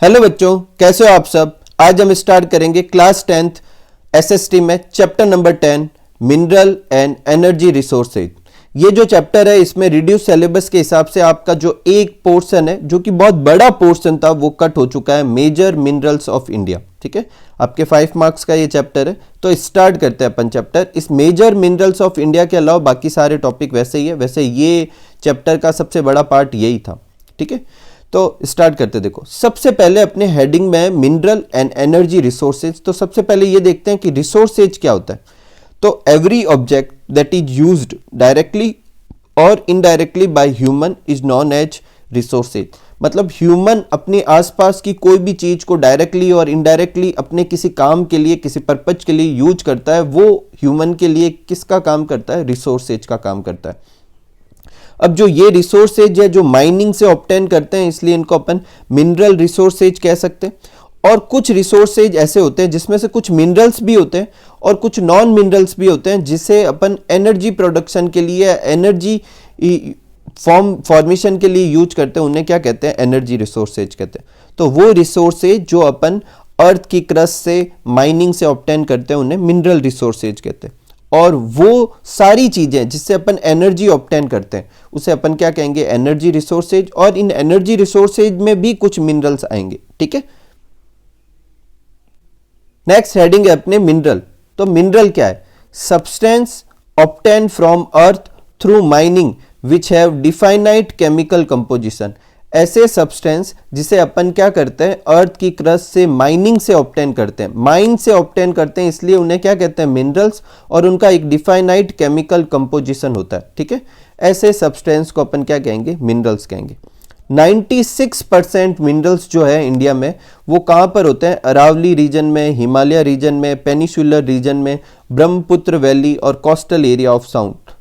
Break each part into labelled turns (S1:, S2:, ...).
S1: Hello बच्चों, कैसे हो आप सब। आज हम स्टार्ट करेंगे क्लास 10th एसएसटी में chapter number 10 mineral and energy resources. ये जो चैप्टर है इसमें रिड्यूस सिलेबस के हिसाब से आपका जो एक पोर्शन है जो कि बहुत बड़ा पोर्शन था वो कट हो चुका है, मेजर मिनरल्स ऑफ इंडिया। ठीक है, आपके 5 मार्क्स का ये चैप्टर है। तो स्टार्ट करते हैं अपन चैप्टर। इस मेजर मिनरल्स ऑफ इंडिया के अलावा बाकी सारे टॉपिक वैसे ही है। वैसे ये चैप्टर का सबसे बड़ा पार्ट यही था। ठीक है, तो स्टार्ट करते। देखो, सबसे पहले अपने हेडिंग में मिनरल एंड एनर्जी रिसोर्सेज। तो सबसे पहले ये देखते हैं कि रिसोर्सेज क्या होता है। तो every object that is used directly और indirectly by human is known as resources. मतलब ह्यूमन अपने आसपास की कोई भी चीज को डायरेक्टली और इनडायरेक्टली अपने किसी काम के लिए, किसी पर्पज के लिए यूज करता है, वो ह्यूमन के लिए किसका काम करता है? रिसोर्सेज का काम करता है। अब जो ये रिसोर्सेज है जो माइनिंग से ऑब्टेन करते हैं, इसलिए इनको अपन मिनरल रिसोर्सेज कह सकते हैं। और कुछ रिसोर्सेज ऐसे होते हैं जिसमें से कुछ मिनरल्स भी होते हैं और कुछ नॉन मिनरल्स भी होते हैं, जिसे अपन एनर्जी प्रोडक्शन के लिए, एनर्जी फॉर्मेशन के लिए यूज करते हैं। उन्हें क्या कहते हैं? एनर्जी रिसोर्सेज कहते हैं। तो वो रिसोर्सेज जो अपन अर्थ की क्रस्ट से, माइनिंग से ऑब्टेन करते हैं, उन्हें मिनरल रिसोर्सेज कहते हैं। और वो सारी चीजें जिससे अपन एनर्जी ऑब्टेन करते हैं उसे अपन क्या कहेंगे? Energy resources. और इन एनर्जी रिसोर्सेज में भी कुछ मिनरल्स आएंगे। ठीक है, नेक्स्ट हेडिंग है अपने मिनरल। तो मिनरल क्या है? Substance obtain from earth through mining which have definite chemical composition. ऐसे सब्सटेंस जिसे अपन क्या करते हैं? अर्थ की क्रस्ट से, माइनिंग से ऑब्टेन करते हैं। माइन से ऑब्टेन करते हैं, इसलिए उन्हें क्या कहते हैं? मिनरल्स। और उनका एक डिफाइनाइट केमिकल कंपोजिशन होता है। ठीक है, ऐसे सब्सटेंस को अपन क्या कहेंगे? मिनरल्स कहेंगे। 96% मिनरल्स जो है इंडिया में, वो कहाँ पर होते हैं? अरावली रीजन में, हिमालय रीजन में, पेनिसुलर रीजन में, ब्रह्मपुत्र वैली और कोस्टल एरिया ऑफ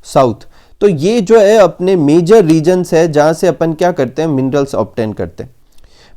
S1: साउथ। तो ये जो है अपने मेजर रीजन्स है जहां से अपन क्या करते हैं? मिनरल्स ऑब्टेन करते हैं।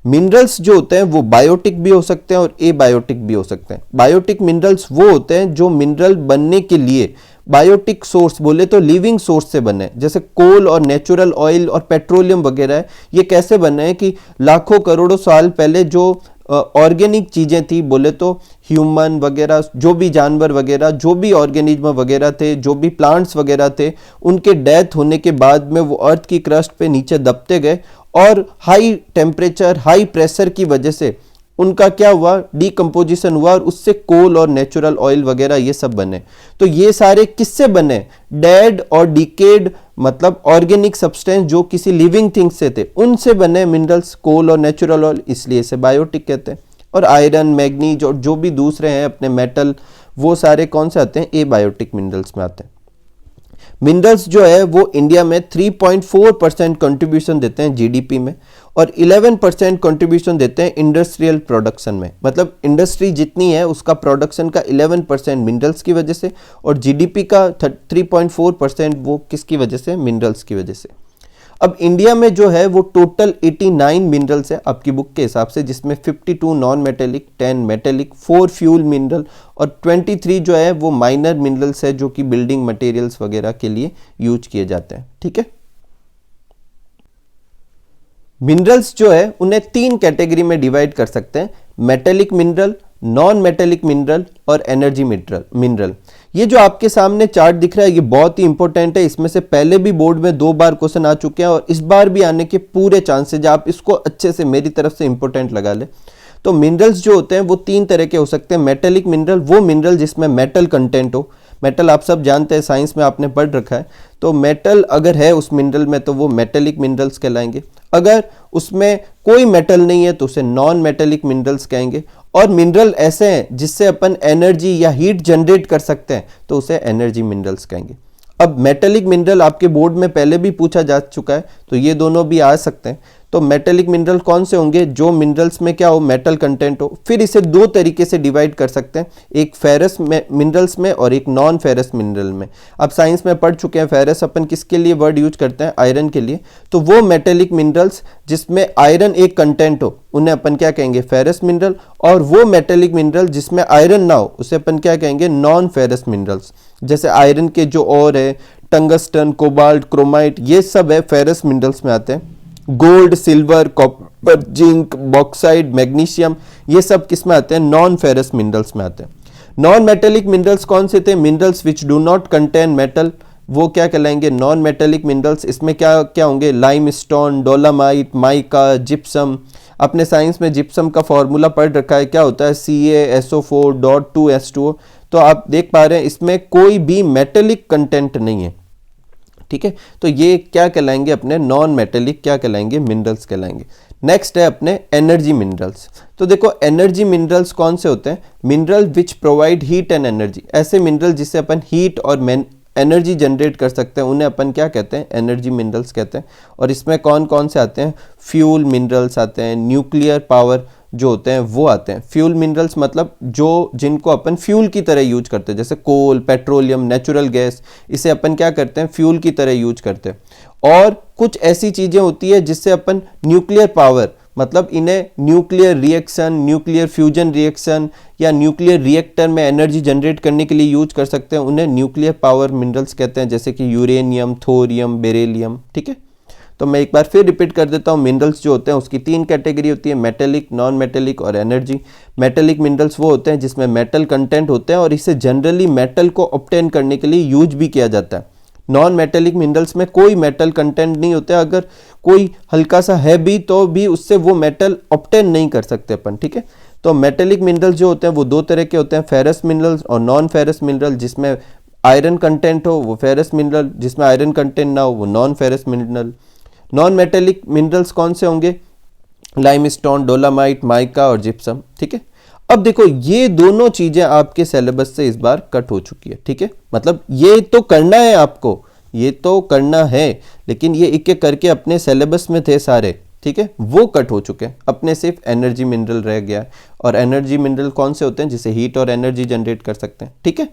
S1: मिनरल्स जो होते हैं वो बायोटिक भी हो सकते हैं और एबायोटिक भी हो सकते हैं। बायोटिक मिनरल्स वो होते हैं जो मिनरल बनने के लिए, बायोटिक सोर्स बोले तो लिविंग सोर्स से बने, जैसे कोल और नेचुरल ऑयल और पेट्रोलियम वगैरह है। ये कैसे बने हैं कि लाखों करोड़ों साल पहले जो ऑर्गेनिक चीज़ें थी, बोले तो ह्यूमन वगैरह, जो भी जानवर वगैरह, जो भी ऑर्गेनिज्म वगैरह थे, जो भी प्लांट्स वगैरह थे, उनके डेथ होने के बाद में वो अर्थ की क्रस्ट पे नीचे दबते गए और हाई टेम्परेचर, हाई प्रेशर की वजह से उनका क्या हुआ? डीकम्पोजिशन हुआ और उससे कोल और नेचुरल ऑयल वगैरह ये सब बने। तो ये सारे किससे बने? डेड और डिकेड, मतलब ऑर्गेनिक सब्सटेंस जो किसी लिविंग थिंग्स से थे, उनसे बने मिनरल्स, कोल और नेचुरल ऑयल, इसलिए इसे बायोटिक कहते हैं। और आयरन, मैग्नीज और जो भी दूसरे हैं अपने मेटल, वो सारे कौन से आते हैं? एबायोटिक मिनरल्स में आते हैं। मिनरल्स जो है वो इंडिया में 3.4% कंट्रीब्यूशन देते हैं जीडीपी में और 11% कंट्रीब्यूशन देते हैं इंडस्ट्रियल प्रोडक्शन में। मतलब इंडस्ट्री जितनी है उसका प्रोडक्शन का 11% मिनरल्स की वजह से और जीडीपी का 3.4% वो किसकी वजह से? मिनरल्स की वजह से। अब इंडिया में जो है वो टोटल 89 मिनरल्स है आपकी बुक के हिसाब से, जिसमें 52 non metallic, 10 metallic, 4 fuel mineral और 23 जो है वो माइनर मिनरल्स है जो कि बिल्डिंग मटेरियल्स वगैरह के लिए यूज किए जाते हैं। ठीक है, मिनरल्स जो है उन्हें 3 कैटेगरी में डिवाइड कर सकते हैं: metallic mineral, non metallic mineral और एनर्जी मिनरल। ये जो आपके सामने चार्ट दिख रहा है ये बहुत ही इंपॉर्टेंट है। इसमें से पहले भी बोर्ड में 2 बार क्वेश्चन आ चुके हैं और इस बार भी आने के पूरे चांसेज, आप इसको अच्छे से मेरी तरफ से इंपॉर्टेंट लगा ले। तो मिनरल्स जो होते हैं वो 3 तरह के हो सकते हैं। मेटेलिक मिनरल, वो मिनरल जिसमें मेटल कंटेंट हो। मेटल आप सब जानते हैं, साइंस में आपने पढ़ रखा है। तो मेटल अगर है उस मिनरल में तो वो मेटेलिक मिनरल्स कहलाएंगे। अगर उसमें कोई मेटल नहीं है तो उसे नॉन मेटेलिक मिनरल्स कहेंगे। और मिनरल ऐसे हैं जिससे अपन एनर्जी या हीट जनरेट कर सकते हैं तो उसे एनर्जी मिनरल्स कहेंगे। अब मेटेलिक मिनरल आपके बोर्ड में पहले भी पूछा जा चुका है तो ये दोनों भी आ सकते हैं। तो मेटेलिक मिनरल कौन से होंगे? जो मिनरल्स में क्या हो? मेटल कंटेंट हो। फिर इसे 2 तरीके से डिवाइड कर सकते हैं, एक फेरस मिनरल्स में और एक नॉन फेरस मिनरल में। आप साइंस में पढ़ चुके हैं, फेरस अपन किसके लिए वर्ड यूज करते हैं? आयरन के लिए। तो वो मेटेलिक मिनरल्स जिसमें आयरन एक कंटेंट हो उन्हें अपन क्या कहेंगे? Ferrous mineral. और वो मेटेलिक मिनरल जिसमें आयरन ना हो उसे अपन क्या कहेंगे? Non ferrous minerals. जैसे आयरन के जो और है, टंगस्टन, कोबाल्ट, क्रोमाइट, ये सब है फेरस मिनरल्स में आते हैं। Gold, silver, copper, zinc, bauxite, magnesium, ये सब किस में आते हैं? नॉन फेरस मिनरल्स में आते हैं। नॉन मेटेलिक मिनरल्स कौन से थे? Minerals which do not contain metal, वो क्या कहलाएंगे? Non metallic minerals. इसमें क्या क्या होंगे? Limestone, dolomite, mica, gypsum. अपने साइंस में जिप्सम का फॉर्मूला पढ़ रखा है, क्या होता है? CaSO4.2H2O। तो आप देख पा रहे हैं इसमें कोई भी मेटेलिक कंटेंट नहीं है, ठीक है। तो ये क्या कहलाएंगे? अपने नॉन मेटेलिक क्या कहलाएंगे? मिनरल्स कहलाएंगे। नेक्स्ट है अपने एनर्जी मिनरल्स। तो देखो एनर्जी मिनरल्स कौन से होते हैं? Mineral which provide heat and energy. ऐसे मिनरल जिससे अपन हीट और एनर्जी जनरेट कर सकते हैं उन्हें अपन क्या कहते हैं? एनर्जी मिनरल्स कहते हैं। और इसमें कौन कौन से आते हैं? फ्यूल मिनरल्स आते हैं, न्यूक्लियर पावर जो होते हैं वो आते हैं। फ्यूल मिनरल्स मतलब जो जिनको अपन फ्यूल की तरह यूज करते हैं, जैसे कोल, पेट्रोलियम, नेचुरल गैस, इसे अपन क्या करते हैं? फ्यूल की तरह यूज करते हैं। और कुछ ऐसी चीजें होती है जिससे अपन न्यूक्लियर पावर मतलब इन्हें nuclear reaction, nuclear fusion reaction या न्यूक्लियर रिएक्टर में एनर्जी जनरेट करने के लिए यूज कर सकते हैं, उन्हें न्यूक्लियर पावर मिनरल्स कहते हैं, जैसे कि यूरेनियम, थोरियम, बेरिलियम, ठीक है। तो मैं एक बार फिर रिपीट कर देता हूँ, मिनरल्स जो होते हैं उसकी 3 कैटेगरी होती है, मेटेलिक, नॉन मेटेलिक और एनर्जी। मेटेलिक मिनरल्स वो होते हैं जिसमें मेटल कंटेंट होते हैं और इसे जनरली मेटल को ऑब्टेन करने के लिए यूज भी किया जाता है। नॉन मेटेलिक मिनरल्स में कोई मेटल कंटेंट नहीं होता, अगर कोई हल्का सा है भी तो भी उससे वो मेटल ऑब्टेन नहीं कर सकते अपन, ठीक है। तो मेटेलिक मिनरल्स जो होते हैं वो 2 तरह के होते हैं, फेरस मिनरल्स और नॉन फेरस मिनरल। जिसमें आयरन कंटेंट हो वो फेरस मिनरल, जिसमें आयरन कंटेंट ना हो वो non ferrous mineral. Non metallic minerals कौन से होंगे? लाइमस्टोन, डोलामाइट, माइका और जिप्सम, ठीक है। अब देखो ये दोनों चीजें आपके सिलेबस से इस बार कट हो चुकी है, ठीक है। मतलब ये तो करना है आपको, ये तो करना है, लेकिन ये एक एक करके अपने सिलेबस में थे सारे, ठीक है, वो कट हो चुके हैं। अपने सिर्फ एनर्जी मिनरल रह गया है। और एनर्जी मिनरल कौन से होते हैं? जिसे हीट और एनर्जी जनरेट कर सकते हैं, ठीक है।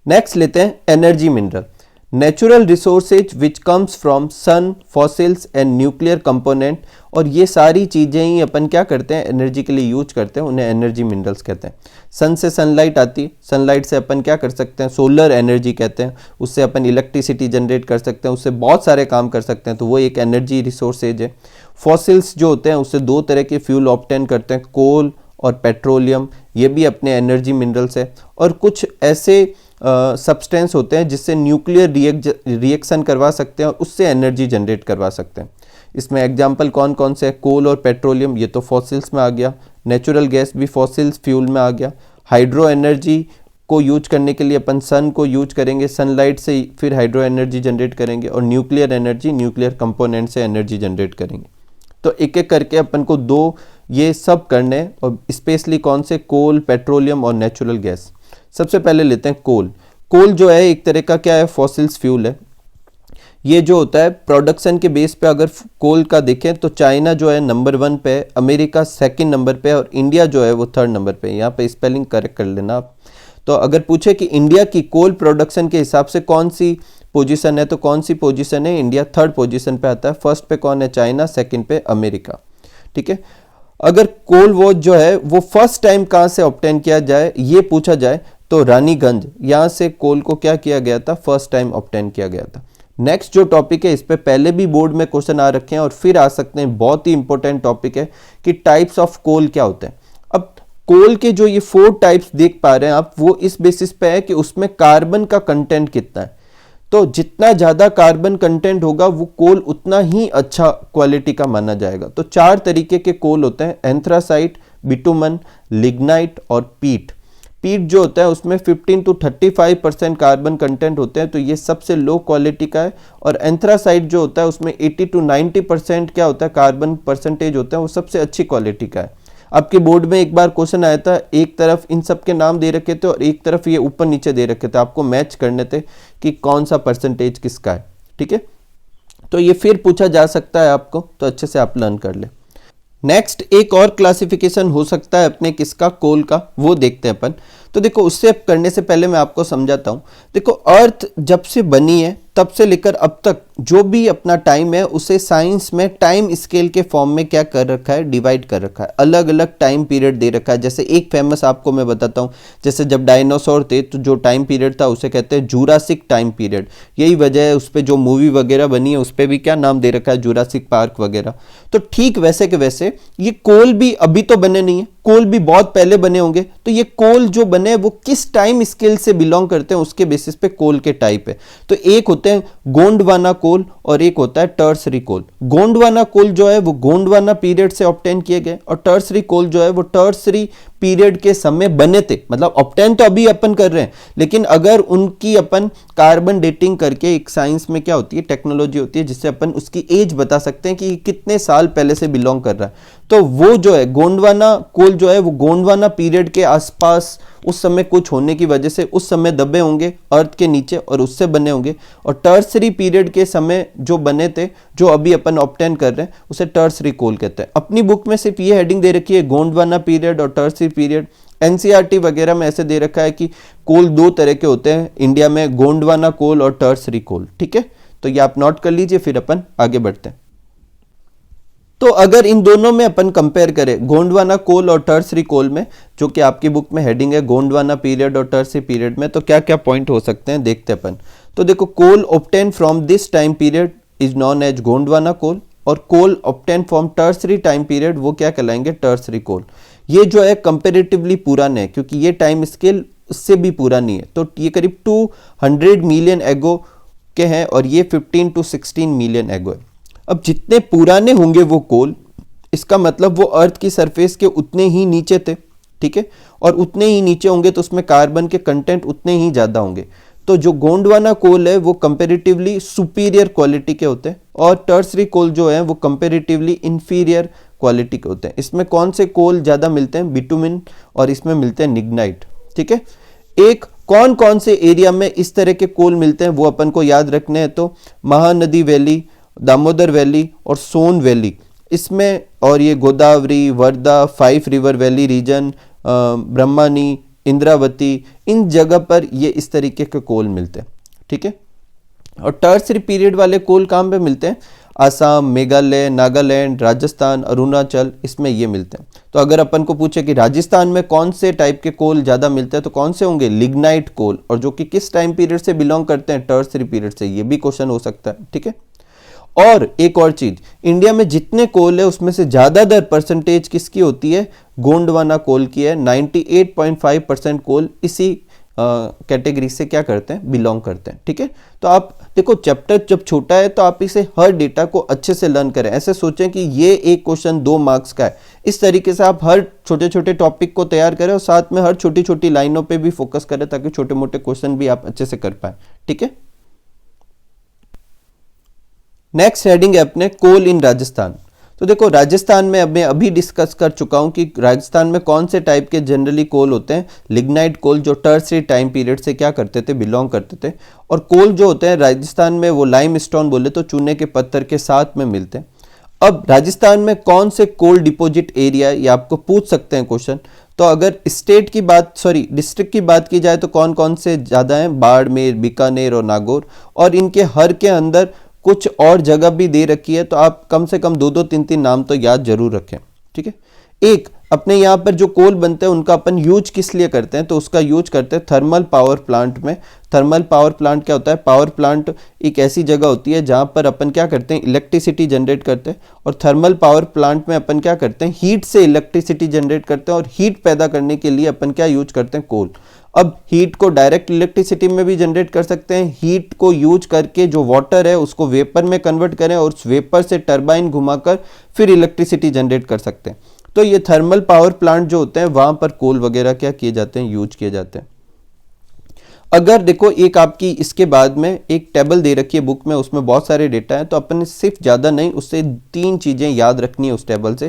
S1: नेक्स्ट लेते हैं energy mineral. Natural resources which comes from sun, fossils and nuclear component. और ये सारी चीज़ें ही अपन क्या करते हैं? एनर्जी के लिए यूज करते हैं, उन्हें एनर्जी मिनरल्स कहते हैं। सन से सनलाइट आती है, सनलाइट से अपन क्या कर सकते हैं? सोलर एनर्जी कहते हैं, उससे अपन इलेक्ट्रिसिटी जनरेट कर सकते हैं, उससे बहुत सारे काम कर सकते हैं, तो वो एक एनर्जी रिसोर्सेज है। फॉसिल्स जो होते हैं उससे 2 तरह के फ्यूल ऑब्टेन करते हैं, कोल और पेट्रोलियम, ये भी अपने एनर्जी मिनरल्स है। और कुछ ऐसे सब्सटेंस होते हैं जिससे न्यूक्लियर रिएक्शन करवा सकते हैं और उससे एनर्जी जनरेट करवा सकते हैं। इसमें एग्जांपल कौन कौन से? कोल और पेट्रोलियम, ये तो फॉसिल्स में आ गया। नेचुरल गैस भी फॉसिल्स फ्यूल में आ गया। हाइड्रो एनर्जी को यूज करने के लिए अपन सन को यूज करेंगे, सनलाइट से फिर हाइड्रो एनर्जी जनरेट करेंगे। और न्यूक्लियर एनर्जी न्यूक्लियर कंपोनेंट से एनर्जी जनरेट करेंगे। तो एक एक करके अपन को 2 ये सब करने हैं, और स्पेशली कौन से? कोल, पेट्रोलियम और नेचुरल गैस। सबसे पहले लेते हैं कोल। कोल जो है एक तरह का क्या है? फॉसिल्स फ्यूल है। ये जो होता है प्रोडक्शन के बेस पे अगर कोल का देखें तो चाइना जो है नंबर 1 पे है, अमेरिका सेकंड नंबर पे है और इंडिया जो है वो 3rd नंबर पे है। यहाँ पे स्पेलिंग करेक्ट कर लेना आप। तो अगर पूछे कि इंडिया की कोल प्रोडक्शन के हिसाब से कौन सी पोजीशन है, तो कौन सी पोजीशन है? इंडिया 3rd पोजीशन पे आता है। फर्स्ट पे कौन है? चाइना, सेकंड पे अमेरिका, ठीक है। अगर कोल वॉच जो है वो फर्स्ट टाइम कहाँ से ऑब्टेन किया जाए ये पूछा जाए तो रानीगंज, यहाँ से कोल को क्या किया गया था? फर्स्ट टाइम ऑब्टेन किया गया था। नेक्स्ट जो टॉपिक है इस पे पहले भी बोर्ड में क्वेश्चन आ रखे हैं और फिर आ सकते हैं, बहुत ही इंपॉर्टेंट टॉपिक है कि टाइप्स ऑफ कोल क्या होते हैं। अब कोल के जो ये 4 टाइप्स देख पा रहे हैं आप, वो इस बेसिस पे है कि उसमें कार्बन का कंटेंट कितना है। तो जितना ज्यादा कार्बन कंटेंट होगा वो कोल उतना ही अच्छा क्वालिटी का माना जाएगा। तो 4 तरीके के कोल होते हैं, एंथ्रासाइट, बिटुमन, लिग्नाइट और पीट। पीट जो होता है उसमें 15 to 35% कार्बन कंटेंट होते हैं, तो ये सबसे लो क्वालिटी का है। और एंथ्रासाइट जो होता है उसमें 80 to 90% क्या होता है? कार्बन परसेंटेज होता है, वो सबसे अच्छी क्वालिटी का है। आपके बोर्ड में एक बार क्वेश्चन आया था, एक तरफ इन सब के नाम दे रखे थे और एक तरफ ये ऊपर नीचे दे रखे थे, आपको मैच करने थे कि कौन सा परसेंटेज किसका है, ठीक है। तो ये फिर पूछा जा सकता है आपको, तो अच्छे से आप लर्न कर ले। नेक्स्ट एक और क्लासिफिकेशन हो सकता है अपने किसका? कोल का, वो देखते हैं अपन। तो देखो उससे करने से पहले मैं आपको समझाता हूं। देखो अर्थ जब से बनी है तब से लेकर अब तक जो भी अपना टाइम है उसे साइंस में टाइम स्केल के फॉर्म में क्या कर रखा है, डिवाइड कर रखा है, अलग अलग टाइम पीरियड दे रखा है। जैसे एक फेमस आपको मैं बताता हूँ, जैसे जब डायनासोर थे तो जो टाइम पीरियड था उसे कहते हैं जुरासिक टाइम पीरियड। यही वजह है उस पर जो मूवी वगैरह बनी है उस पर भी क्या नाम दे रखा है, जुरासिक पार्क वगैरह। तो ठीक वैसे के वैसे ये कोल भी अभी तो बने नहीं है, कोल भी बहुत पहले बने होंगे। तो ये कोल जो बने वो किस टाइम स्केल से बिलोंग करते हैं उसके बेसिस पे कोल के टाइप है। तो एक होते हैं गोंडवाना कोल और एक होता है टर्सरी कोल। गोंडवाना कोल जो है वो गोंडवाना पीरियड से ऑब्टेन किए गए और टर्सरी कोल जो है वो टर्सरी पीरियड के समय बने थे। मतलब ऑब्टेन तो अभी अपन कर रहे हैं, लेकिन अगर उनकी अपन कार्बन डेटिंग करके, एक साइंस में क्या होती है, टेक्नोलॉजी होती है जिससे अपन उसकी एज बता सकते हैं कि कितने साल पहले से बिलोंग कर रहा है। तो वो जो है गोंडवाना कोल जो है वो गोंडवाना पीरियड के आसपास उस समय कुछ होने की वजह से उस समय दबे होंगे अर्थ के नीचे और उससे बने होंगे। और टर्सरी पीरियड के समय जो बने थे, जो अभी अपन ऑब्टेन कर रहे हैं, उसे टर्सरी कोल कहते हैं। अपनी बुक में सिर्फ ये हेडिंग दे रखी है गोंडवाना पीरियड और टर्सरी पीरियड। एनसीईआरटी वगैरह में ऐसे दे रखा है कि कोल दो तरह के होते हैं इंडिया में, गोंडवाना कोल और टर्सरी कोल। ठीक है, तो ये आप नोट कर लीजिए, फिर अपन आगे बढ़ते हैं। तो अगर इन दोनों में अपन कंपेयर करें, गोंडवाना कोल और टर्सरी कोल में, जो कि आपकी बुक में हेडिंग है गोंडवाना पीरियड और टर्सरी पीरियड में, तो क्या क्या पॉइंट हो सकते हैं देखते हैं अपन। तो देखो, coal obtain from this time period is known as Gondwana coal और coal obtain from tertiary time period वो क्या कहलाएंगे, टर्सरी कोल। ये जो है कंपेरेटिवली पुराने हैं क्योंकि ये टाइम स्केल उससे भी पुरानी है। तो ये करीब 200 मिलियन एगो के हैं और ये 15 to 16 मिलियन एगो है। अब जितने पुराने होंगे वो कोल, इसका मतलब वो अर्थ की सरफेस के उतने ही नीचे थे। ठीक है, और उतने ही नीचे होंगे तो उसमें कार्बन के कंटेंट उतने ही ज़्यादा होंगे। तो जो गोंडवाना कोल है वो कंपेरेटिवली सुपीरियर क्वालिटी के होते हैं और टर्सरी कोल जो है वो कंपेरेटिवली इंफीरियर क्वालिटी के होते हैं। इसमें कौन से कोल ज़्यादा मिलते हैं, बिटुमिन, और इसमें मिलते हैं लिग्नाइट। ठीक है, एक कौन कौन से एरिया में इस तरह के कोल मिलते हैं वो अपन को याद रखने हैं। तो महानदी वैली, दामोदर वैली और सोन वैली इसमें, और ये Godavari, Wardha, 5 river valley region, Brahmani, Indravati, इन जगह पर ये इस तरीके के कोल मिलते हैं। ठीक है, और टर्सरी पीरियड वाले कोल कहाँ पे मिलते हैं, आसाम, मेघालय, नागालैंड, राजस्थान, अरुणाचल, इसमें ये मिलते हैं। तो अगर अपन को पूछे कि राजस्थान में कौन से टाइप के कोल ज़्यादा मिलते हैं तो कौन से होंगे, लिग्नाइट कोल, और जो कि किस टाइम पीरियड से बिलोंग करते हैं, टर्सरी पीरियड से। ये भी क्वेश्चन हो सकता है। ठीक है, और एक और चीज, इंडिया में जितने कोल है उसमें से ज्यादातर परसेंटेज किसकी होती है, गोंडवाना कोल की है। 98.5% कोल इसी कैटेगरी से क्या करते हैं, बिलोंग करते हैं। ठीक है, तो आप देखो चैप्टर जब छोटा है तो आप इसे हर डेटा को अच्छे से लर्न करें। ऐसे सोचें कि ये एक क्वेश्चन 2 मार्क्स का है, इस तरीके से आप हर छोटे छोटे टॉपिक को तैयार करें और साथ में हर छोटी छोटी लाइनों पे भी फोकस करें ताकि छोटे मोटे क्वेश्चन भी आप अच्छे से कर पाए। ठीक है, नेक्स्ट हेडिंग है अपने कोल इन राजस्थान। तो देखो राजस्थान में मैं अभी डिस्कस कर चुका हूं कि राजस्थान में कौन से टाइप के जनरली कोल होते हैं, लिग्नाइट कोल जो टर्सरी टाइम पीरियड से क्या करते थे, बिलोंग करते थे। और कोल जो होते हैं राजस्थान में वो लाइमस्टोन बोले तो चूने के पत्थर के साथ में मिलते हैं। अब राजस्थान में कौन से कोल डिपॉजिट एरिया है ये आपको पूछ सकते हैं क्वेश्चन। तो अगर स्टेट की बात, सॉरी डिस्ट्रिक्ट की बात की जाए तो कौन कौन से ज़्यादा हैं, बाड़मेर, बीकानेर और नागौर, और इनके हर के अंदर कुछ और जगह भी दे रखी है। तो आप कम से कम 2-2, 3-3 नाम तो याद जरूर रखें। ठीक है, एक अपने यहाँ पर जो कोल बनते हैं उनका अपन यूज किस लिए करते हैं, तो उसका यूज करते हैं थर्मल पावर प्लांट में। थर्मल पावर प्लांट क्या होता है, पावर प्लांट एक ऐसी जगह होती है जहाँ पर अपन क्या करते हैं, इलेक्ट्रिसिटी जनरेट करते हैं। और थर्मल पावर प्लांट में अपन क्या करते हैं, हीट से इलेक्ट्रिसिटी जनरेट करते हैं और हीट पैदा करने के लिए अपन क्या यूज करते हैं, कोल। अब हीट को डायरेक्ट इलेक्ट्रिसिटी में भी जनरेट कर सकते हैं, हीट को यूज करके जो वाटर है उसको वेपर में कन्वर्ट करें और उस वेपर से टरबाइन घुमाकर फिर इलेक्ट्रिसिटी जनरेट कर सकते हैं। तो ये थर्मल पावर प्लांट जो होते हैं वहां पर कोल वगैरह क्या किए जाते हैं, यूज किए जाते हैं। अगर देखो एक आपकी इसके बाद में एक टेबल दे रखी है बुक में, उसमें बहुत सारे डेटा हैं, तो अपन ने सिर्फ ज़्यादा नहीं उससे 3 चीज़ें याद रखनी है उस टेबल से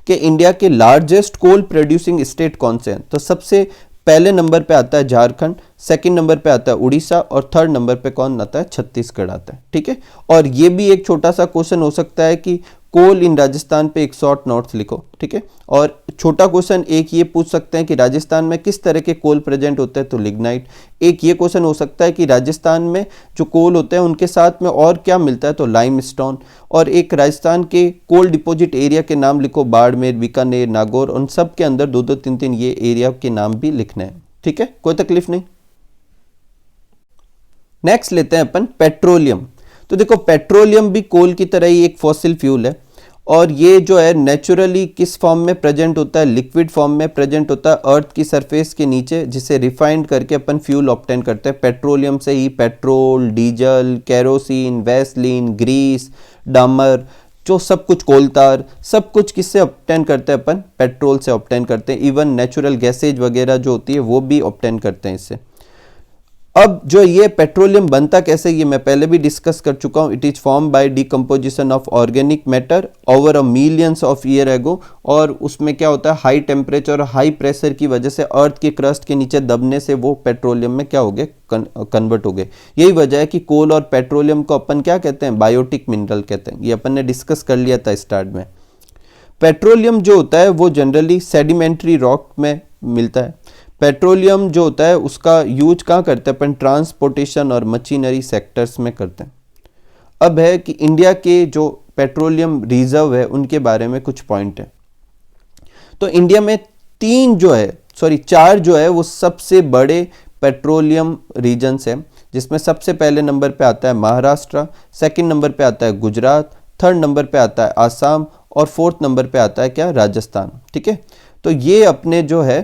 S1: कि इंडिया के लार्जेस्ट कोल प्रोड्यूसिंग स्टेट कौन से हैं। तो सबसे पहले नंबर पे आता है झारखंड, सेकंड नंबर पे आता है उड़ीसा और थर्ड नंबर पे कौन आता है, छत्तीसगढ़ आता है। ठीक है, और ये भी एक छोटा सा क्वेश्चन हो सकता है कि कोल इन राजस्थान पे एक शॉर्ट नोट्स लिखो, ठीक है। और छोटा क्वेश्चन एक ये पूछ सकते हैं कि राजस्थान में किस तरह के कोल प्रेजेंट होते हैं, तो लिग्नाइट। एक ये क्वेश्चन हो सकता है कि राजस्थान में जो कोल होते हैं उनके साथ में और क्या मिलता है, तो लाइमस्टोन। और एक राजस्थान के कोल डिपॉजिट एरिया के नाम लिखो, बाड़मेर, बीकानेर, नागौर, उन सब के अंदर दो दो तीन तीन ये एरिया के नाम भी लिखने हैं, ठीक है, कोई तकलीफ नहीं। नेक्स्ट लेते हैं अपन पेट्रोलियम। तो देखो पेट्रोलियम भी कोल की तरह ही एक फॉसिल फ्यूल है, और ये जो है नेचुरली किस फॉर्म में प्रेजेंट होता है, लिक्विड फॉर्म में प्रेजेंट होता है अर्थ की सरफेस के नीचे, जिसे रिफाइंड करके अपन फ्यूल ऑब्टेन करते हैं। पेट्रोलियम से ही petrol, diesel, kerosene, vaseline, grease, डामर, जो सब कुछ, कोलतार, सब कुछ किससे ऑब्टेन करते हैं अपन, पेट्रोल से ऑब्टेन करते हैं। इवन नेचुरल गैसेज वगैरह जो होती है वो भी ऑब्टेन करते हैं इससे। अब जो ये पेट्रोलियम बनता कैसे, ये मैं पहले भी डिस्कस कर चुका हूँ। It is form by decomposition of organic matter over a millions of year ago. और उसमें क्या होता है, हाई टेम्परेचर और हाई प्रेशर की वजह से अर्थ की क्रस्ट के नीचे दबने से वो पेट्रोलियम में क्या हो गए, कन्वर्ट हो गए। यही वजह है कि कोल और पेट्रोलियम को अपन क्या कहते हैं, बायोटिक मिनरल कहते हैं। ये अपन ने डिस्कस कर लिया था स्टार्ट में। पेट्रोलियम जो होता है वो जनरली सेडिमेंट्री रॉक में मिलता है। पेट्रोलियम जो होता है उसका यूज कहाँ करते हैं अपन, ट्रांसपोर्टेशन और मशीनरी सेक्टर्स में करते हैं। अब है कि इंडिया के जो पेट्रोलियम रिजर्व है उनके बारे में कुछ पॉइंट है। तो इंडिया में चार जो है वो सबसे बड़े पेट्रोलियम रीजन्स हैं, जिसमें सबसे पहले नंबर पे आता है महाराष्ट्र, सेकंड नंबर पे आता है गुजरात, थर्ड नंबर पे आता है आसाम, और फोर्थ नंबर पे आता है क्या, राजस्थान, ठीक है। तो ये अपने जो है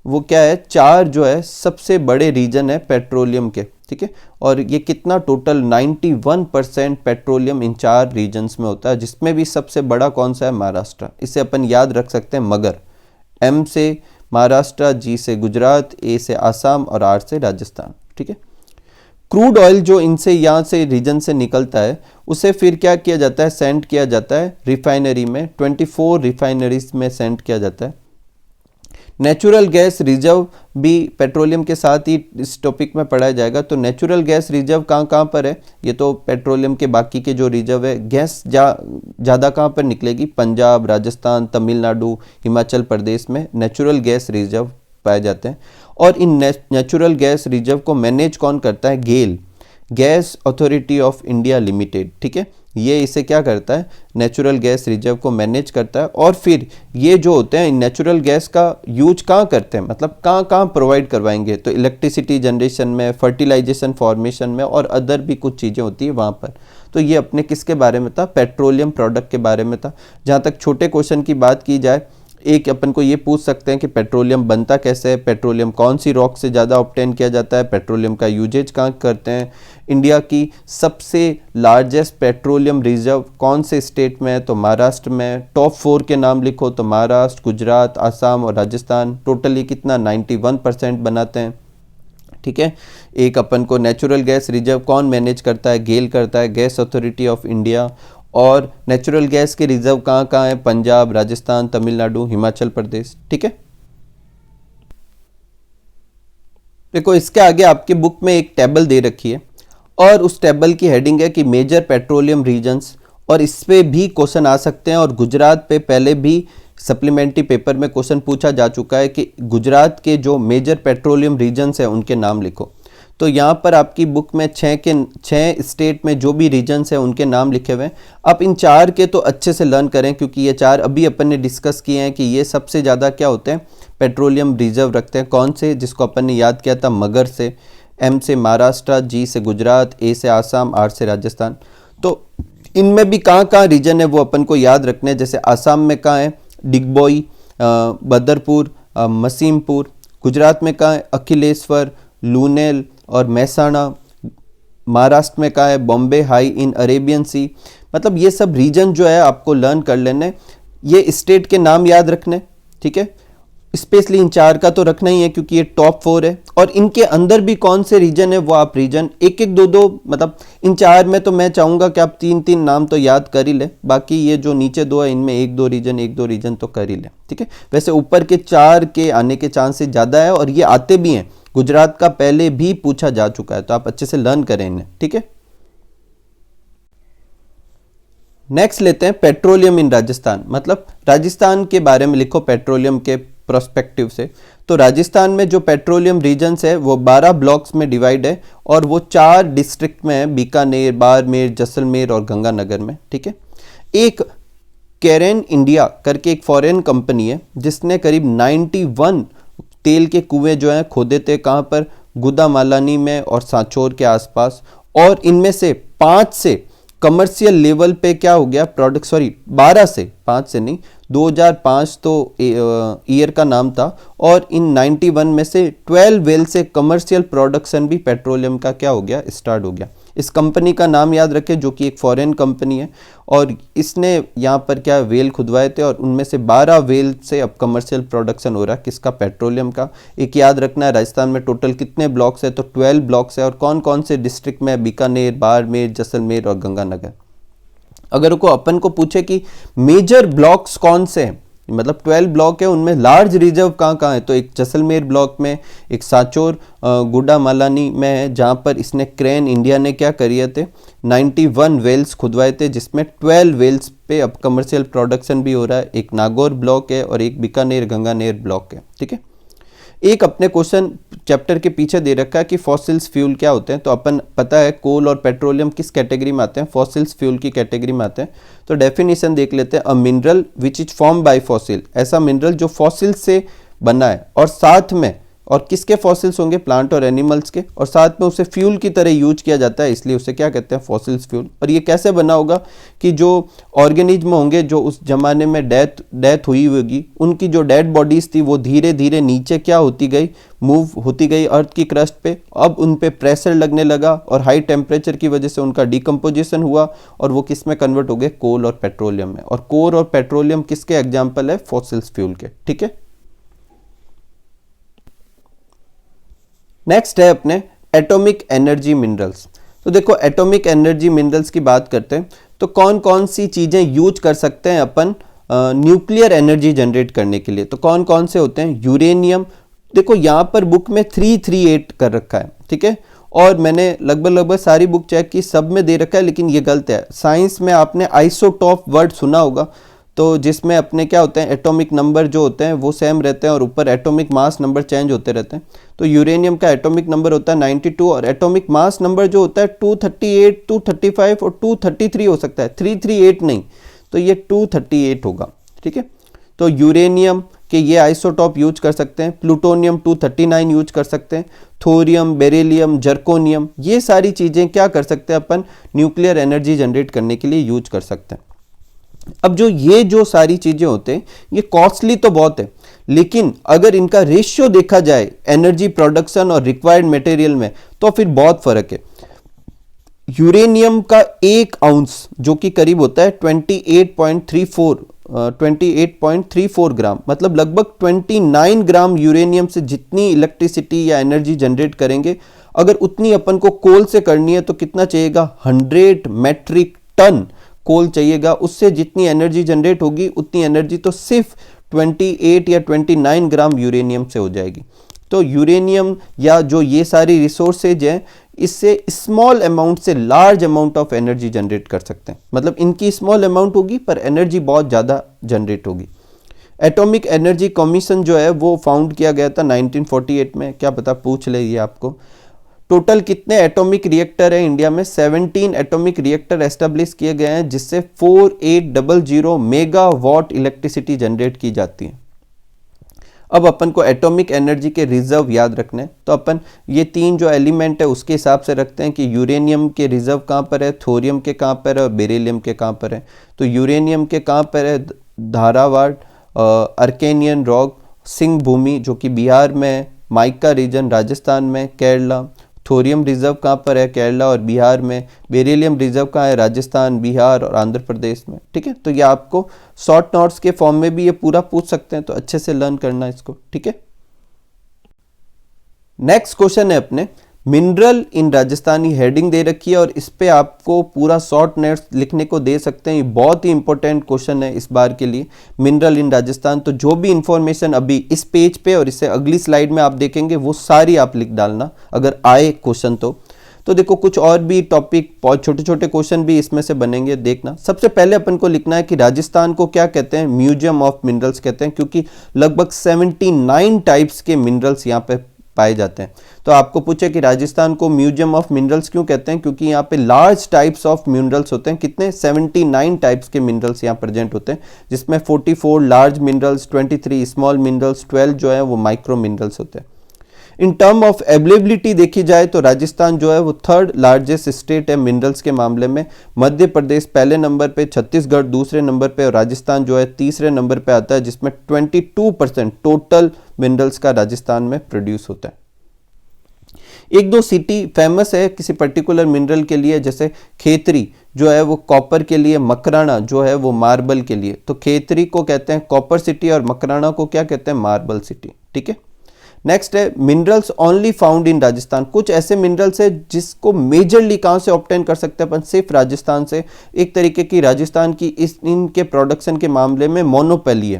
S1: वो क्या है, चार जो है सबसे बड़े रीजन है पेट्रोलियम के, ठीक है। और ये कितना, टोटल 91% पेट्रोलियम इन चार रीजन्स में होता है, जिसमें भी सबसे बड़ा कौन सा है, महाराष्ट्र। इसे अपन याद रख सकते हैं मगर। एम से महाराष्ट्र, जी से गुजरात, ए से आसाम और आर से राजस्थान, ठीक है। क्रूड ऑयल जो इनसे यहाँ से रीजन से निकलता है उसे फिर क्या किया जाता है, सेंड किया जाता है रिफाइनरी में। 24 रिफाइनरीज में सेंड किया जाता है। नेचुरल गैस रिजर्व भी पेट्रोलियम के साथ ही इस टॉपिक में पढ़ाया जाएगा। तो नेचुरल गैस रिजर्व कहाँ कहाँ पर है, ये तो पेट्रोलियम के बाकी के जो रिजर्व है, गैस ज़्यादा कहाँ पर निकलेगी, पंजाब, राजस्थान, तमिलनाडु, हिमाचल प्रदेश में नेचुरल गैस रिजर्व पाए जाते हैं। और इन नेचुरल गैस रिजर्व को मैनेज कौन करता है, GAIL, gas authority of India limited, ठीक है। ये इसे क्या करता है, नेचुरल गैस रिजर्व को मैनेज करता है। और फिर ये जो होते हैं नेचुरल गैस का यूज कहाँ करते हैं, मतलब कहाँ कहाँ प्रोवाइड करवाएंगे, तो इलेक्ट्रिसिटी जनरेशन में, फर्टिलाइजेशन फॉर्मेशन में, और अदर भी कुछ चीज़ें होती है वहाँ पर। तो ये अपने किसके बारे में था, पेट्रोलियम प्रोडक्ट के बारे में था। जहाँ तक छोटे क्वेश्चन की बात की जाए, एक अपन को ये पूछ सकते हैं कि पेट्रोलियम बनता कैसे है, पेट्रोलियम कौन सी रॉक से ज़्यादा ऑब्टेन किया जाता है, पेट्रोलियम का यूजेज कहाँ करते हैं, इंडिया की सबसे लार्जेस्ट पेट्रोलियम रिजर्व कौन से स्टेट में है, तो महाराष्ट्र में। टॉप 4 के नाम लिखो, तो महाराष्ट्र, गुजरात, आसाम और राजस्थान। टोटली कितना, 91% बनाते हैं, ठीक है। एक अपन को नेचुरल गैस रिजर्व कौन मैनेज करता है, गेल करता है, गैस अथॉरिटी ऑफ इंडिया। और नेचुरल गैस के रिजर्व कहाँ कहाँ है, पंजाब, राजस्थान, तमिलनाडु, हिमाचल प्रदेश, ठीक है। देखो इसके आगे आपके बुक में एक टेबल दे रखी है, और उस टेबल की हेडिंग है कि मेजर पेट्रोलियम रीजन्स, और इस पे भी क्वेश्चन आ सकते हैं। और गुजरात पे पहले भी सप्लीमेंट्री पेपर में क्वेश्चन पूछा जा चुका है कि गुजरात के जो मेजर पेट्रोलियम रीजन्स हैं उनके नाम लिखो। तो यहाँ पर आपकी बुक में 6 स्टेट में जो भी रीजन्स हैं उनके नाम लिखे हुए हैं। आप इन 4 के तो अच्छे से लर्न करें, क्योंकि ये 4 अभी अपन ने डिस्कस किए हैं कि ये सबसे ज़्यादा क्या होते हैं, पेट्रोलियम रिजर्व रखते हैं। कौन से, जिसको अपन ने याद किया था मगर से, एम से महाराष्ट्र, जी से गुजरात, ए से आसाम, आर से राजस्थान। तो इनमें भी कहाँ कहाँ रीजन है वो अपन को याद रखने हैं। जैसे आसाम में कहाँ है, डिगबोई, बदरपुर, मसीमपुर। गुजरात में कहाँ है, अखिलेश्वर, लूनेल और महसाणा। महाराष्ट्र में कहाँ है, बॉम्बे हाई इन अरेबियन सी। मतलब ये सब रीजन जो है आपको लर्न कर लेने, ये स्टेट के नाम याद रखने, ठीक है। स्पेशली इन 4 का तो रखना ही है क्योंकि ये टॉप 4 है। और इनके अंदर भी कौन से रीजन है वो आप रीजन एक एक दो मतलब इन 4 में तो मैं चाहूँगा कि आप 3-3 नाम तो याद कर ही ले। बाकी ये जो नीचे 2 है इनमें 1-2 रीजन तो कर ही ले, ठीक है। वैसे ऊपर के 4 के आने के चांसेस ज़्यादा है, और ये आते भी हैं। गुजरात का पहले भी पूछा जा चुका है, तो आप अच्छे से लर्न करें इन्हें, ठीक है। नेक्स्ट लेते हैं पेट्रोलियम इन राजस्थान, मतलब राजस्थान के बारे में लिखो पेट्रोलियम के प्रोस्पेक्टिव से। तो राजस्थान में जो पेट्रोलियम रीजन्स है वो 12 ब्लॉक्स में डिवाइड है और वो 4 डिस्ट्रिक्ट में है, बीकानेर, बाड़मेर, जैसलमेर और गंगानगर में। ठीक है, एक कैरेन इंडिया करके एक फॉरेन कंपनी है जिसने करीब 91 तेल के कुएं जो हैं खोदे थे, कहाँ पर, गुदामालानी में और सांचौर के आसपास, और इनमें से 5 से कमर्शियल लेवल पे क्या हो गया प्रोडक्ट, सॉरी 12 से, 5 से नहीं, 2005 तो ईयर का नाम था, और इन 91 में से 12 वेल से कमर्शियल प्रोडक्शन भी पेट्रोलियम का क्या हो गया, स्टार्ट हो गया। इस कंपनी का नाम याद रखें जो कि एक फॉरेन कंपनी है, और इसने यहाँ पर क्या वेल खुदवाए थे और उनमें से 12 वेल से अब कमर्शियल प्रोडक्शन हो रहा है किसका, पेट्रोलियम का। एक याद रखना है राजस्थान में टोटल कितने ब्लॉक्स है, तो 12 ब्लॉक्स है, और कौन कौन से डिस्ट्रिक्ट में, बीकानेर, बाड़मेर, जैसलमेर और गंगानगर। अगर को अपन को पूछे कि मेजर ब्लॉक्स कौन से हैं, मतलब 12 ब्लॉक है, उनमें लार्ज रिजर्व कहाँ कहाँ है, तो एक जैसलमेर ब्लॉक में, एक सांचौर गुडामालानी में है जहाँ पर इसने क्रेन इंडिया ने क्या करिए थे 91 वेल्स खुदवाए थे, जिसमें 12 वेल्स पे अब कमर्शियल प्रोडक्शन भी हो रहा है। एक नागौर ब्लॉक है और एक बीकानेर गंगानेर ब्लॉक है। ठीक है, एक अपने क्वेश्चन चैप्टर के पीछे दे रखा है कि फॉसिल्स फ्यूल क्या होते हैं, तो अपन पता है कोल और पेट्रोलियम किस कैटेगरी में आते हैं, फॉसिल्स फ्यूल की कैटेगरी में आते हैं। तो डेफिनेशन देख लेते हैं, a mineral which is form by fossil, ऐसा मिनरल जो फॉसिल से बना है और साथ में, और किसके फॉसिल्स होंगे, प्लांट और एनिमल्स के, और साथ में उसे फ्यूल की तरह यूज किया जाता है, इसलिए उसे क्या कहते हैं, फॉसिल्स फ्यूल। और ये कैसे बना होगा कि जो ऑर्गेनिज्म होंगे जो उस जमाने में डेथ हुई होगी, उनकी जो डेड बॉडीज थी वो धीरे धीरे नीचे क्या होती गई, मूव होती गई अर्थ की क्रस्ट पे। अब उन पे प्रेशर लगने लगा और हाई टेम्परेचर की वजह से उनका डिकम्पोजिशन हुआ और वो किस में कन्वर्ट हो गए, कोल और पेट्रोलियम में। और कोल और पेट्रोलियम किसके एग्जाम्पल है, फॉसिल्स फ्यूल के। ठीक है, नेक्स्ट है अपने एटॉमिक एनर्जी मिनरल्स। तो देखो एटॉमिक एनर्जी मिनरल्स की बात करते हैं तो कौन कौन सी चीज़ें यूज कर सकते हैं अपन न्यूक्लियर एनर्जी जनरेट करने के लिए, तो कौन कौन से होते हैं, यूरेनियम। देखो यहाँ पर बुक में 338 कर रखा है, ठीक है, और मैंने लगभग सारी बुक चेक की, सब में दे रखा है, लेकिन ये गलत है। साइंस में आपने आइसोटॉप वर्ड सुना होगा, तो जिसमें अपने क्या होते हैं, एटॉमिक नंबर जो होते हैं वो सेम रहते हैं और ऊपर एटॉमिक मास नंबर चेंज होते रहते हैं। तो यूरेनियम का एटॉमिक नंबर होता है 92 और एटॉमिक मास नंबर जो होता है 238, 235 और 233 हो सकता है, 338 नहीं, तो ये 238 होगा। ठीक है, तो यूरेनियम के ये आइसोटॉप यूज कर सकते हैं, प्लूटोनियम 239 यूज कर सकते हैं, थोरियम, बेरिलियम, जर्कोनियम, ये सारी चीज़ें क्या कर सकते हैं अपन न्यूक्लियर एनर्जी जनरेट करने के लिए यूज कर सकते हैं। अब जो सारी चीजें होते हैं ये कॉस्टली तो बहुत है, लेकिन अगर इनका रेशियो देखा जाए एनर्जी प्रोडक्शन और रिक्वायर्ड मटेरियल में तो फिर बहुत फर्क है। यूरेनियम का 1 आउंस जो कि करीब होता है 28.34 ग्राम, मतलब लगभग 29 ग्राम यूरेनियम से जितनी इलेक्ट्रिसिटी या एनर्जी जनरेट करेंगे, अगर उतनी अपन को कोल से करनी है तो कितना चाहिएगा, 100 मेट्रिक टन कोल चाहिएगा। उससे जितनी एनर्जी जनरेट होगी उतनी एनर्जी तो सिर्फ 28 या 29 ग्राम यूरेनियम से हो जाएगी। तो यूरेनियम या जो ये सारी रिसोर्सेज हैं, इससे स्मॉल अमाउंट से large amount of energy generate कर सकते हैं, मतलब इनकी स्मॉल अमाउंट होगी पर एनर्जी बहुत ज़्यादा जनरेट होगी। एटॉमिक एनर्जी कमीशन जो है वो फाउंड किया गया था 1948 में, क्या पता पूछ ले ये आपको। टोटल कितने एटॉमिक रिएक्टर है इंडिया में, 17 एटॉमिक रिएक्टर एस्टेब्लिश किए गए हैं जिससे 4800 मेगावाट इलेक्ट्रिसिटी जनरेट की जाती है। अब अपन को एटॉमिक एनर्जी के रिजर्व याद रखने हैं, तो अपन ये 3 जो एलिमेंट है उसके हिसाब से रखते हैं कि यूरेनियम के रिजर्व कहाँ पर है, थोरियम के कहाँ पर है और बेरिलियम के कहाँ पर है। तो यूरेनियम के कहाँ पर है, धारावाड़, अर्केनियन रॉक, सिंह भूमि जो कि बिहार में है, माइका रीजन राजस्थान में, केरला। थोरियम रिजर्व कहाँ पर है, केरला और बिहार में। बेरिलियम रिजर्व कहाँ है, राजस्थान, बिहार और आंध्र प्रदेश में। ठीक है, तो ये आपको शॉर्ट नोट्स के फॉर्म में भी ये पूरा पूछ सकते हैं, तो अच्छे से लर्न करना इसको। ठीक है, नेक्स्ट क्वेश्चन है अपने मिनरल इन राजस्थानी, हेडिंग दे रखी है और इस पे आपको पूरा शॉर्ट नोट्स लिखने को दे सकते हैं। ये बहुत ही इंपॉर्टेंट क्वेश्चन है इस बार के लिए, मिनरल इन राजस्थान। तो जो भी इंफॉर्मेशन अभी इस पेज पे और इससे अगली स्लाइड में आप देखेंगे वो सारी आप लिख डालना अगर आए क्वेश्चन तो। तो देखो कुछ और भी टॉपिक, बहुत छोटे छोटे क्वेश्चन भी इसमें से बनेंगे, देखना। सबसे पहले अपन को लिखना है कि राजस्थान को क्या कहते हैं, म्यूजियम ऑफ मिनरल्स कहते हैं, क्योंकि लगभग 79 टाइप्स के मिनरल्स यहाँ पे पाए जाते हैं। तो आपको पूछे कि राजस्थान को म्यूजियम ऑफ मिनरल्स क्यों कहते हैं, क्योंकि यहाँ पे लार्ज टाइप्स ऑफ मिनरल्स होते हैं। कितने? 79 टाइप्स के मिनरल्स यहाँ प्रेजेंट होते हैं, जिसमें 44 लार्ज मिनरल्स, 23 स्मॉल मिनरल्स, 12 जो है वो माइक्रो मिनरल्स होते हैं। इन टर्म ऑफ अवेलेबिलिटी देखी जाए तो राजस्थान जो है वो 3rd लार्जेस्ट स्टेट है मिनरल्स के मामले में। मध्य प्रदेश पहले नंबर पे, छत्तीसगढ़ दूसरे नंबर पे और राजस्थान जो है तीसरे नंबर पे आता है, जिसमें 22% टोटल मिनरल्स का राजस्थान में प्रोड्यूस होता है। एक दो सिटी फेमस है किसी पर्टिकुलर मिनरल के लिए, जैसे खेतरी जो है वो कॉपर के लिए, मकराना जो है वो मार्बल के लिए। तो खेतरी को कहते हैं कॉपर सिटी और मकराना को क्या कहते हैं, मार्बल सिटी। ठीक है। नेक्स्ट है minerals only found in Rajasthan. कुछ ऐसे मिनरल्स है जिसको मेजरली कहाँ से ऑब्टेन कर सकते हैं अपन, सिर्फ राजस्थान से। एक तरीके की राजस्थान की इनके प्रोडक्शन के मामले में मोनोपोली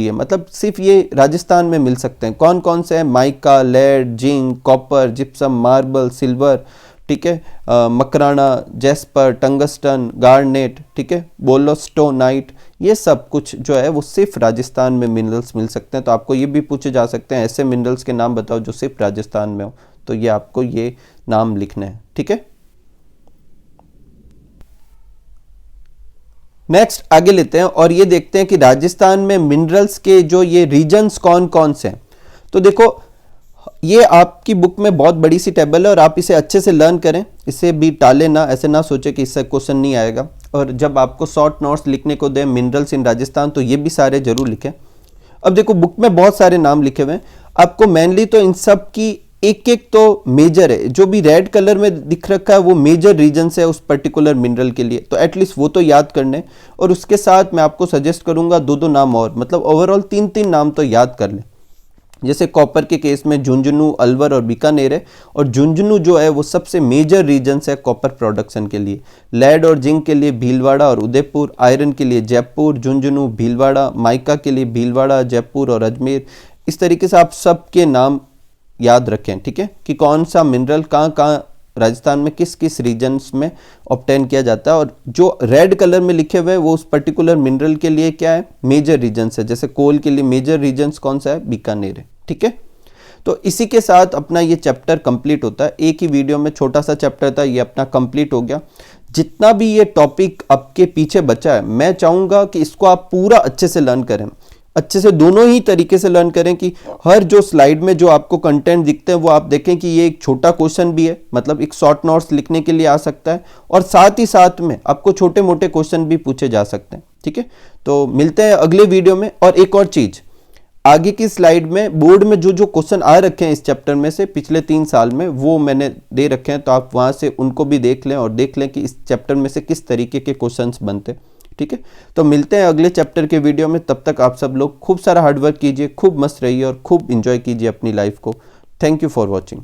S1: है, मतलब सिर्फ ये राजस्थान में मिल सकते हैं। कौन कौन से हैं? Mica, lead, zinc, copper, gypsum, marble, silver, ठीक है, मकराना, जेस्पर, टंगस्टन, गार्नेट, ठीक है, बोलोस्टोनाइट, ये सब कुछ जो है वो सिर्फ राजस्थान में मिनरल्स मिल सकते हैं। तो आपको ये भी पूछे जा सकते हैं ऐसे मिनरल्स के नाम बताओ जो सिर्फ राजस्थान में हो, तो ये आपको ये नाम लिखने हैं। ठीक है। नेक्स्ट आगे लेते हैं और ये देखते हैं कि राजस्थान में मिनरल्स के जो ये रीजन्स कौन कौन से हैं। तो देखो ये आपकी बुक में बहुत बड़ी सी टेबल है और आप इसे अच्छे से लर्न करें, इसे भी टालें ना, ऐसे ना सोचे कि इससे क्वेश्चन नहीं आएगा। और जब आपको शॉर्ट नोट्स लिखने को दें मिनरल्स इन राजस्थान, तो ये भी सारे जरूर लिखें। अब देखो बुक में बहुत सारे नाम लिखे हुए हैं, आपको मेनली तो इन सब की एक एक तो मेजर है, जो भी रेड कलर में दिख रखा है वो मेजर रीजन है उस पर्टिकुलर मिनरल के लिए, तो एटलीस्ट वो तो याद करने। और उसके साथ मैं आपको सजेस्ट करूंगा दो नाम और, मतलब ओवरऑल 3 नाम तो याद कर लें। जैसे कॉपर के केस में झुंझुनू, अलवर और बीकानेर है, और झुंझुनू जो है वो सबसे मेजर रीजन है कॉपर प्रोडक्शन के लिए। लेड और जिंक के लिए भीलवाड़ा और उदयपुर, आयरन के लिए जयपुर, झुंझुनू, भीलवाड़ा, माइका के लिए भीलवाड़ा, जयपुर और अजमेर। इस तरीके से आप सबके नाम याद रखें, ठीक है, कि कौन सा मिनरल कहाँ कहाँ राजस्थान में किस किस रीजन्स में ऑब्टेन किया जाता है। और जो रेड कलर में लिखे हुए हैं वो उस पर्टिकुलर मिनरल के लिए क्या है, मेजर रीजन्स है। जैसे कोल के लिए मेजर रीजन्स कौन सा है, बीकानेर है। ठीक है। तो इसी के साथ अपना ये चैप्टर कंप्लीट होता है। एक ही वीडियो में छोटा सा चैप्टर था, ये अपना कंप्लीट हो गया। जितना भी ये टॉपिक आपके पीछे बचा है, मैं चाहूँगा कि इसको आप पूरा अच्छे से लर्न करें, अच्छे से दोनों ही तरीके से लर्न करें, कि हर जो स्लाइड में जो आपको कंटेंट दिखते हैं वो आप देखें कि ये एक छोटा क्वेश्चन भी है, मतलब एक शॉर्ट नोट्स लिखने के लिए आ सकता है, और साथ ही साथ में आपको छोटे मोटे क्वेश्चन भी पूछे जा सकते हैं। ठीक है। तो मिलते हैं अगले वीडियो में। और एक और चीज, आगे की स्लाइड में बोर्ड में जो जो क्वेश्चन आ रखे हैं इस चैप्टर में से पिछले 3 साल में, वो मैंने दे रखे हैं, तो आप वहां से उनको भी देख लें और देख लें कि इस चैप्टर में से किस तरीके के क्वेश्चंस बनते हैं। ठीक है। तो मिलते हैं अगले चैप्टर के वीडियो में। तब तक आप सब लोग खूब सारा हार्डवर्क कीजिए, खूब मस्त रहिए और खूब इंजॉय कीजिए अपनी लाइफ को। Thank you for watching.